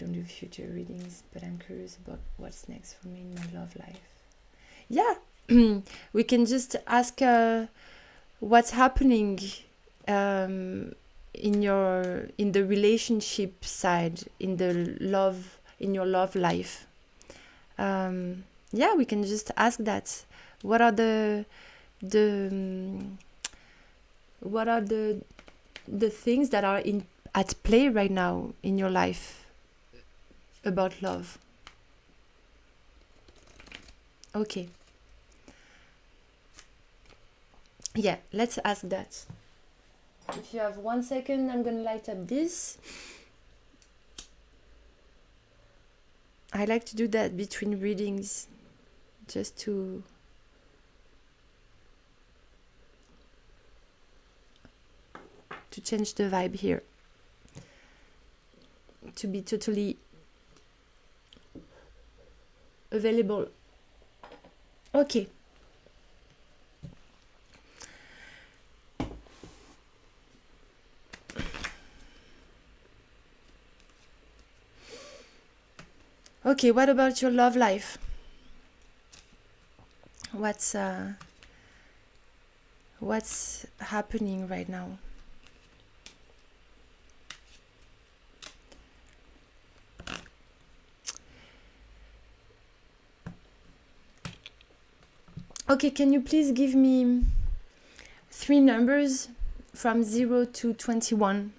don't do future readings, but I'm curious about what's next for me in my love life. Yeah, we can just ask what's happening in the relationship side, in your love life. Yeah, we can just ask that. What are the things that are at play right now in your life about love? Okay. Yeah, let's ask that. If you have 1 second, I'm gonna light up this. I like to do that between readings, just to change the vibe here, to be totally available. Okay. Okay, what about your love life? What's happening right now? Okay, can you please give me 3 numbers from 0 to 21?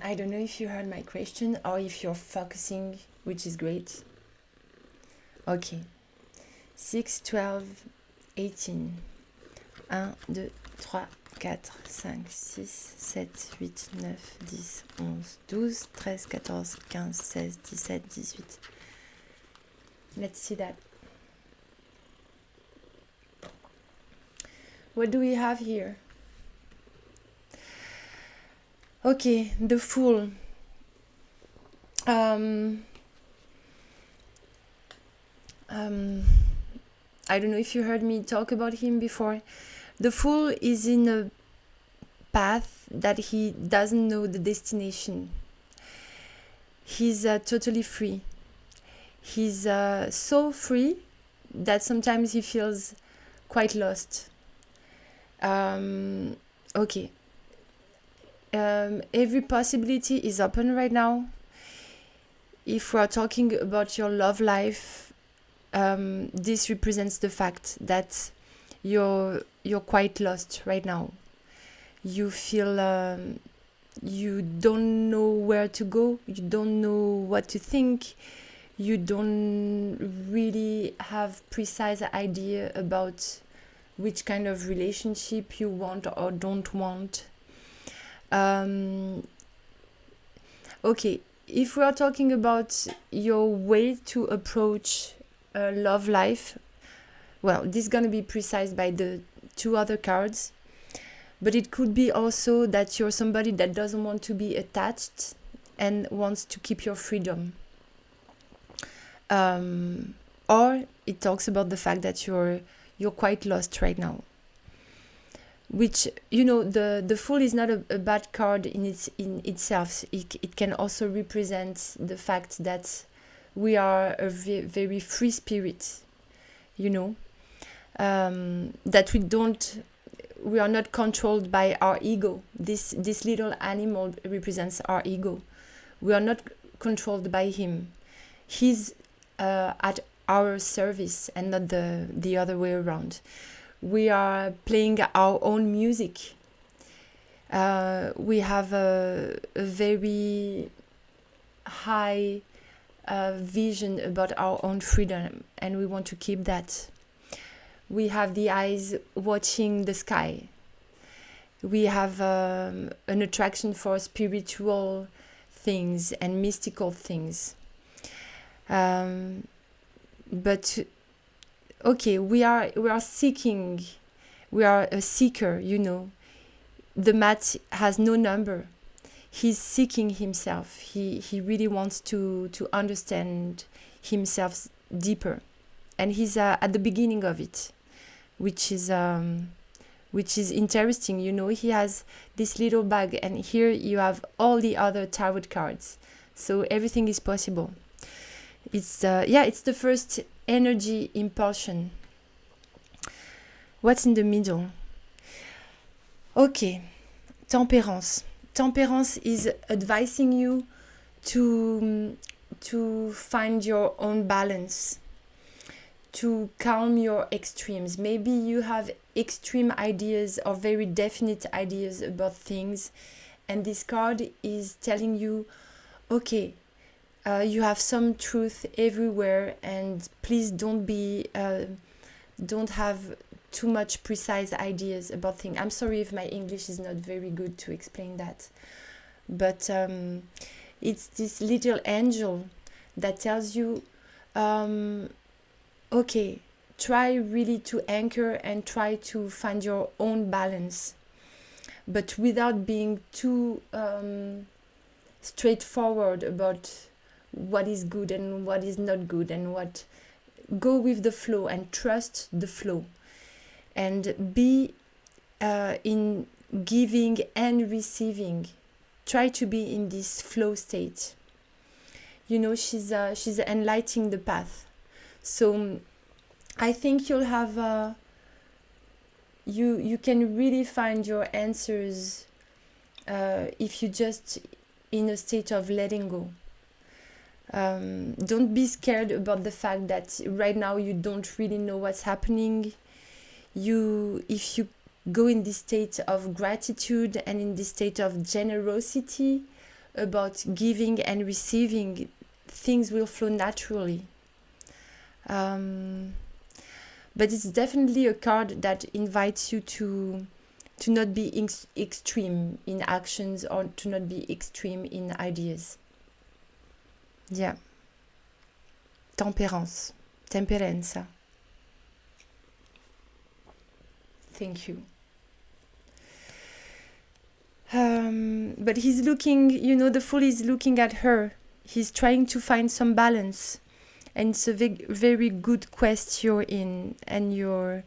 I don't know if you heard my question or if you're focusing, which is great. Okay. 6, 12, 18. 1, 2, 3, 4, 5, 6, 7, 8, 9, 10, 11, 12, 13, 14, 15, 16, 17, 18. Let's see that. What do we have here? Okay, the Fool. I don't know if you heard me talk about him before. The Fool is in a path that he doesn't know the destination. He's totally free. He's so free that sometimes he feels quite lost. Okay. Every possibility is open right now. If we are talking about your love life, this represents the fact that you're quite lost right now. You feel you don't know where to go. You don't know what to think. You don't really have precise idea about which kind of relationship you want or don't want. Okay, if we are talking about your way to approach love life, well, this is going to be precise by the 2 other cards, but it could be also that you're somebody that doesn't want to be attached and wants to keep your freedom. Or it talks about the fact that you're quite lost right now. Which, you know, the Fool is not a bad card in itself. It can also represent the fact that we are a very free spirit, you know, that we are not controlled by our ego. This little animal represents our ego. We are not controlled by him. He's at our service and not the other way around. We are playing our own music. We have a very high vision about our own freedom, and we want to keep that. We have the eyes watching the sky, We have an attraction for spiritual things and mystical things. But okay, we are seeking. We are a seeker, you know. The mat has no number. He's seeking himself. He really wants to understand himself deeper, and he's at the beginning of it, which is interesting. You know, he has this little bag, and here you have all the other tarot cards, so everything is possible. It's it's the first energy impulsion. What's in the middle? Okay, temperance. Temperance is advising you to find your own balance, to calm your extremes. Maybe you have extreme ideas or very definite ideas about things, and this card is telling you, okay, you have some truth everywhere, and please don't have too much precise ideas about things. I'm sorry if my English is not very good to explain that, but it's this little angel that tells you, okay, try really to anchor and try to find your own balance, but without being too straightforward about what is good and what is not good, and what. Go with the flow and trust the flow, and be in giving and receiving. Try to be in this flow state. You know, she's enlightening the path. So I think you'll have you can really find your answers if you just in a state of letting go. Don't be scared about the fact that right now you don't really know what's happening. If you go in this state of gratitude and in this state of generosity about giving and receiving, things will flow naturally. But it's definitely a card that invites you to not be extreme in actions, or to not be extreme in ideas. Yeah. Temperance. Temperanza. Thank you. But he's looking, you know, the Fool is looking at her. He's trying to find some balance. And it's a very good quest you're in. And you're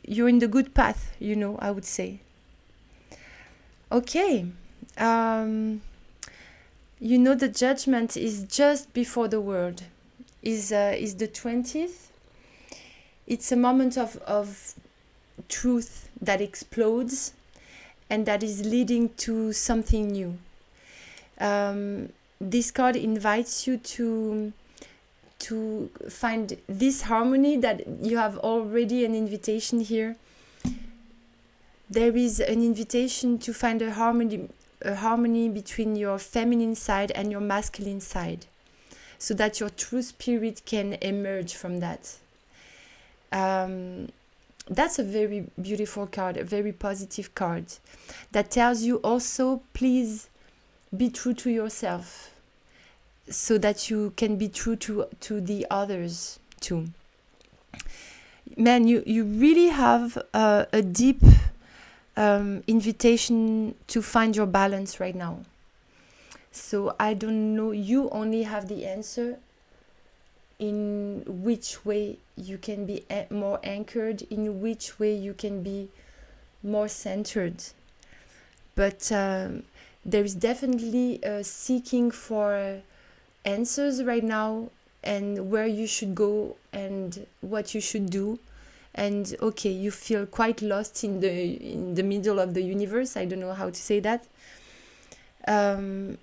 in the good path, you know, I would say. Okay. You know, the Judgment is just before the World. Is the 20th. It's a moment of truth that explodes and that is leading to something new. This card invites you to find this harmony, that you have already an invitation here. There is an invitation to find a harmony between your feminine side and your masculine side, so that your true spirit can emerge from that. That's a very beautiful card, a very positive card, that tells you also, please be true to yourself, so that you can be true to the others too. Man, you really have a deep invitation to find your balance right now. So I don't know, you only have the answer in which way you can be more anchored, in which way you can be more centered. But there is definitely a seeking for answers right now, and where you should go and what you should do. And okay, you feel quite lost in the middle of the universe. I don't know how to say that. And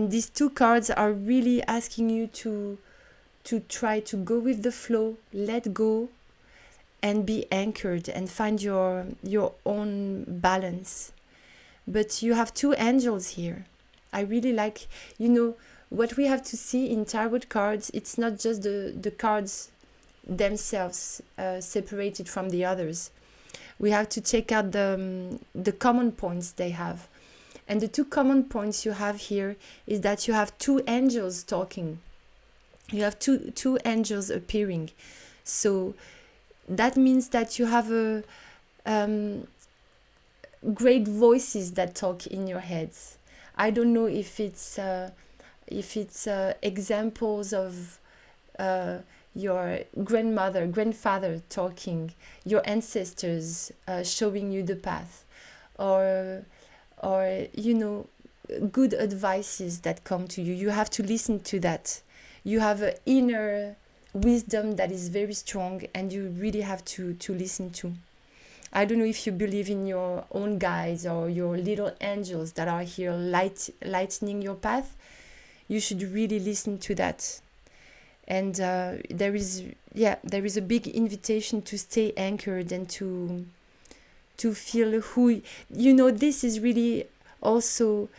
these two cards are really asking you to try to go with the flow, let go, and be anchored and find your own balance. But you have two angels here. I really like, you know, what we have to see in tarot cards. It's not just the cards themselves separated from the others. We have to check out the common points they have. And the two common points you have here is that you have two angels talking. You have two angels appearing. So that means that you have a great voices that talk in your heads. I don't know if it's examples of your grandmother, grandfather talking, your ancestors showing you the path, or you know, good advices that come to you. You have to listen to that. You have an inner wisdom that is very strong, and you really have to listen to. I don't know if you believe in your own guides or your little angels that are here lightening your path. You should really listen to that. And there is a big invitation to stay anchored and to feel who, you know, this is really also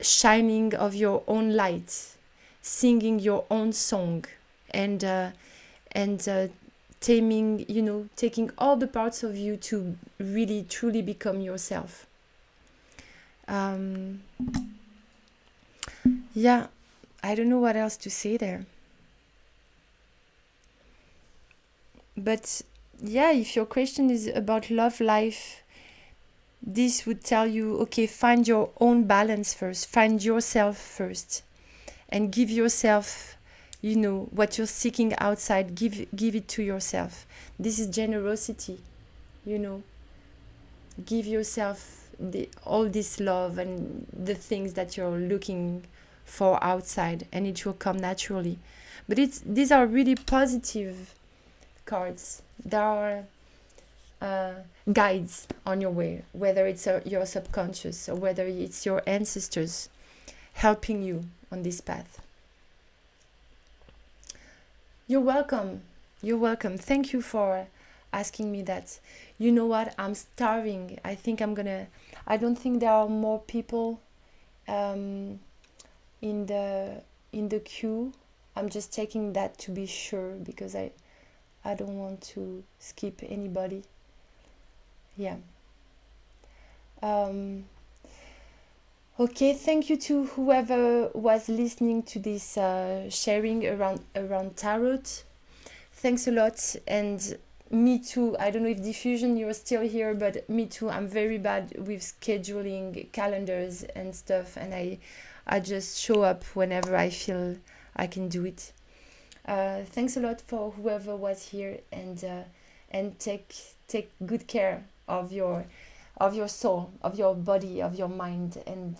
shining of your own light, singing your own song, and taming, you know, taking all the parts of you to really truly become yourself. Yeah, I don't know what else to say there. But yeah, if your question is about love life, this would tell you, okay, find your own balance first, find yourself first, and give yourself, you know, what you're seeking outside, give it to yourself. This is generosity, you know. Give yourself all this love and the things that you're looking for outside, and it will come naturally. But these are really positive cards. There are guides on your way, whether it's your subconscious or whether it's your ancestors helping you on this path. You're welcome. You're welcome. Thank you for asking me that. You know what? I'm starving. I don't think there are more people in the queue. I'm just checking that to be sure, because I don't want to skip anybody. Yeah. Okay, thank you to whoever was listening to this sharing around tarot. Thanks a lot. And me too, I don't know if Diffusion you're still here, but me too, I'm very bad with scheduling calendars and stuff, and I just show up whenever I feel I can do it. Thanks a lot for whoever was here, and take good care of your soul, of your body, of your mind, and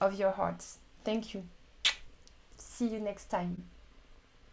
of your heart. Thank you. See you next time.